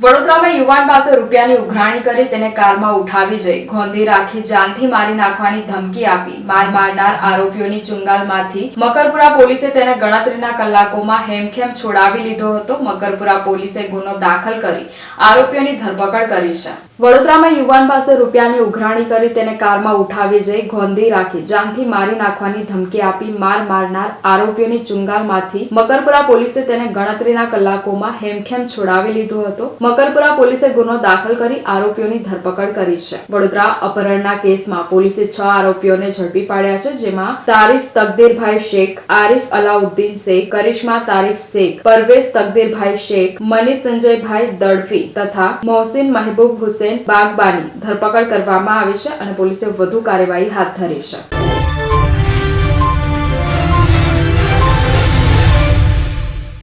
વડોદરામાં યુવાન પાસે રૂપિયાની ઉઘરાણી કરી તેને કારમાં ઉઠાવી જઈ ગોંધી રાખી જાનથી મારી નાખવાની ધમકી આપી માર મારનાર આરોપીઓની ચુંગાલમાંથી મકરપુરા પોલીસે તેને ગણતરીના કલાકોમાં હેમખેમ છોડાવી લીધો હતો. મકરપુરા પોલીસે ગુનો દાખલ કરી આરોપીઓની ધરપકડ કરી છે. વડોદરામાં યુવાન પાસે રૂપિયાની ઉઘરાણી કરી તેને કારમાં ઉઠાવી જઈ ગોંધી રાખી જાનથી મારી નાખવાની ધમકી આપી માર મારનાર આરોપીઓની ચુંગાલમાંથી મકરપુરા પોલીસે તેને ગણતરીના કલાકોમાં હેમખેમ છોડાવી લીધો હતો. મકરપુરા પોલીસે ગુનો દાખલ કરી આરોપીઓની ધરપકડ કરી છે. વડોદરા અપહરણના કેસમાં પોલીસે 6 આરોપીઓને ઝડપી પાડ્યા છે, જેમાં તારીફ તકદીરભાઈ શેખ, આરિફ અલાઉદ્દીન શેખ, કરિશ્મા તારીફ શેખ, પરવેઝ તકદીરભાઈ શેખ, મનીષ સંજયભાઈ દડવી તથા મોહસિન મહેબૂબ હુસેન બાગબાની ધરપકડ કરવામાં આવી છે અને પોલીસે વધુ કાર્યવાહી હાથ ધરી છે.